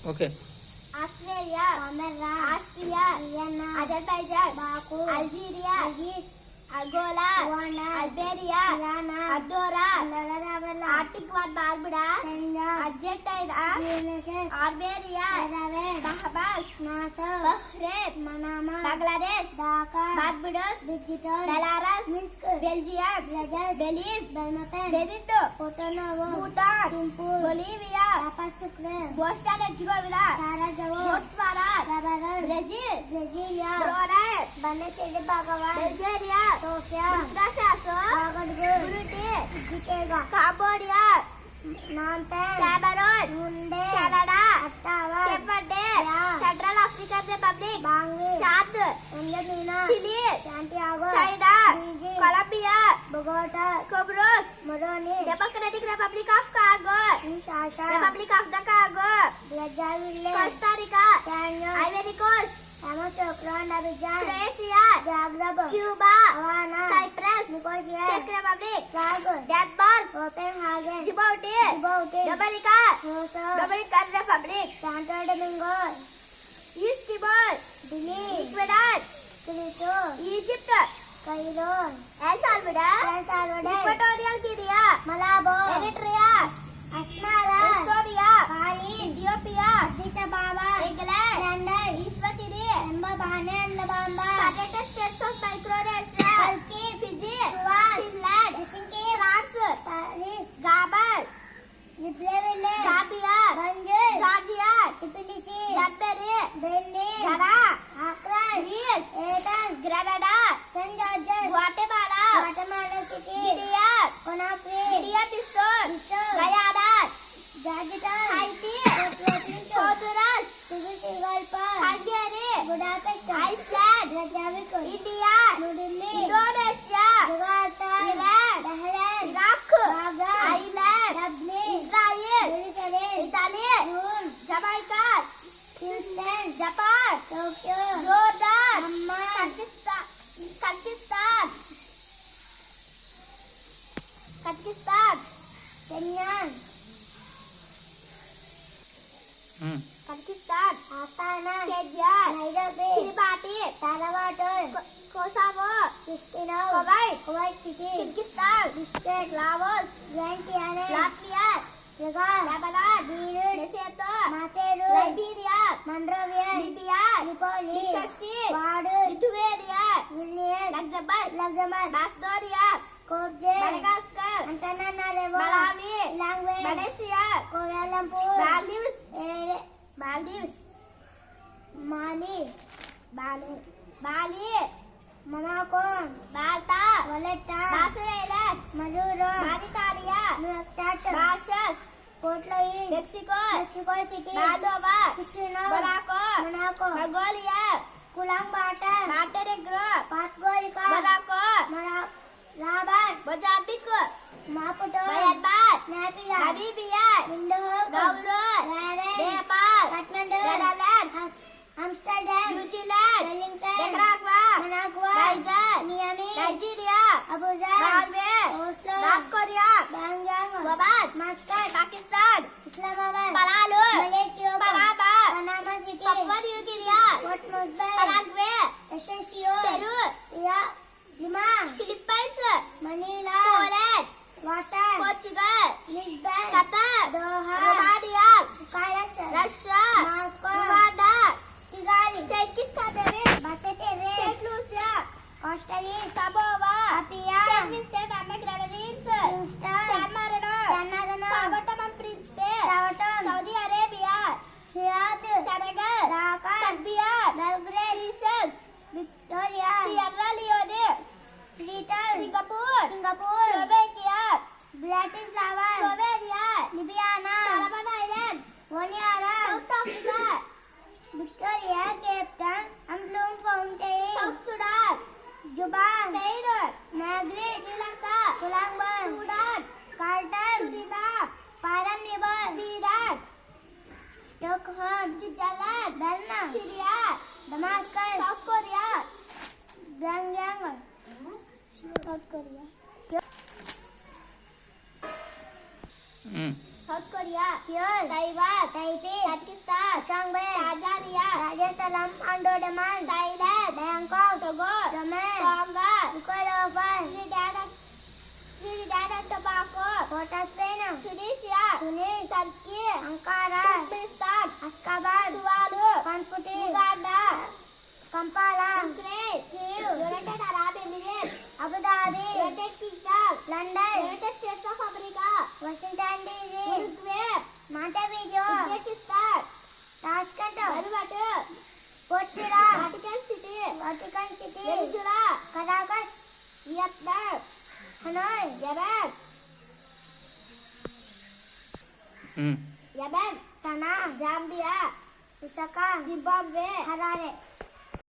Okay. Australia, Austria, Azerbaijan, Baku, Algeria, Angola, Albania, Andorra, ఆర్టిక్ వన్ Barbuda, Argentina, Armenia, Bahamas, Bahrain, Bangladesh, Barbados, Belarus, Belgium, Belize, Benin, Bhutan, Bolivia, Bosnia Herzegovina, Botswana, Brazil, Brasilia, Brunei, Bulgaria, Sofia, Burkina Faso, Burundi, Cambodia, Cameroon, Canada, Cape Verde, Central African Republic, Chad, Chile, China, Colombia, Bogota, Comoros, Moroni, Democratic Republic of Congo, Republic of the Congo, Costa Rica, Ivory Coast, Croatia, Cuba, Cyprus, చెక్ Republic, Denmark, Djibouti, Dominican Republic, శాంటో Domingo, East Timor, Ecuador, Egypt, Cairo, El Salvador, Equatorial Guinea, Malabo, Eritrea, Asmara, Estonia, Mali, Ethiopia, Addis Ababa, England, London, Eswatini, Mbabane, అండమాంబా, United States of Micronesia, Turkey, Fiji, Finland, Helsinki, France, Paris, Gabon, Libreville, Zambia, Banjul, Georgia, Tbilisi, డన్బెరీ, బెల్లీ, Ghana, Accra, Greece, Athens, Grenada, Saint George's, Guatemala, City, Guinea, Conakry, Guinea Bissau, Guyana, Georgetown, Haiti, Honduras, Tegucigalpa, Hungary, Budapest, Iceland, Reykjavik, India, New Delhi, Indonesia, Jakarta, Iran, Bahrain, Iraq, Baghdad, Ireland, Dublin, Israel, Jerusalem, Italy, Rome, Jamaica, Houston, Japan, Tokyo, Jordan, Amman, Kazakhstan, Kenya, Kazakhstan, Astana, Kenya, Nairobi, Kiribati, తారావాటోన్, Kosovo, Pristina, Kuwait City, Kyrgyzstan, Bishkek, Laos, Vientiane, Latvia, Lebanon, Beirut, Lesotho, Maseru, Liberia, Monrovia, Libya, Tripoli, Liechtenstein, Vaduz, Lithuania, Vilnius, Luxembourg, Macedonia, Skopje, Madagascar, Antananarivo, Malawi, లాంగ్వేజ్, Malaysia, Kuala Lumpur, Maldives, బాలి, Monaco, Malta, Valletta, Barcelona, Majuro, Mauritania, New York, Mauritius, Port Louis, Mexico City, Moldova, Chisinau, Monaco, Mongolia, Ulaanbaatar, Montenegro, పాడ్గోరికా, Monaco, Rabat, Mozambique, Maputo, Myanmar, Namibia, Nauru, Nepal, Kathmandu, Netherlands, Amsterdam, New Zealand, Wellington, Nicaragua, Managua, Miami, Nigeria, Abuja, Norway, Oslo, North Korea, Pyongyang, Oman, Muscat, Pakistan, Islamabad, మలాలు, Malaysia, Panama City, Papua New Guinea, Port Moresby, Paraguay, Asuncion, Peru, Lima, Philippines, Manila, Poland, Warsaw, Portugal, Lisbon, Qatar, Doha, Romania, Bucharest, Russia, Moscow, Rwanda, Kigali, Saint Kitts and Nevis, Basseterre, Saint Lucia, Costa Rica, Samoa, Apia, Saint Vincent and Grenadines, Kingston, San Marino, Sao Tome and Principe, Saudi Arabia, Riyadh, Senegal, Dhaka, Serbia, Belgrade, Seychelles, Victoria, Sierra Leone, Freetown, Singapore, Slovakia, Bratislava, Slovenia, Ljubljana, Solomon Islands, Honiara, South Africa, Victoria, Cape Town, Bloemfontein, South Sudan, Juba, Spain, Madrid, Sri Lanka, Colombo, Sudan, Khartoum, Suriname, Paramaribo, Sweden, Stockholm, Switzerland, Bern, Syria, Damascus, South Korea, Pyongyang, South Korea, South Korea, Seoul, Taiwan, Taipei, Kazakhstan, Jerusalem, Andaman, Thailand, Bangkok, Togo, Yemen, Congo, Nicaragua, Trinidad and Tobago, Port of Spain, Tunisia, Tunis, Turkey, Ankara, Turkmenistan, Ashgabat, Tuvalu, Kanfuti, Uganda, Kampala, Ukraine, Kyiv, United Arab Emirates, Abu Dhabi, United Kingdom, London, United States of America, Washington DC, Uruguay, Montevideo, Uzbekistan, Tashkent, Vanuatu, Portugal, Vatican City, Venezuela, Caracas, Vietnam, Hanoi, Yemen, Sanaa, Zambia, Lusaka, Zimbabwe, Harare.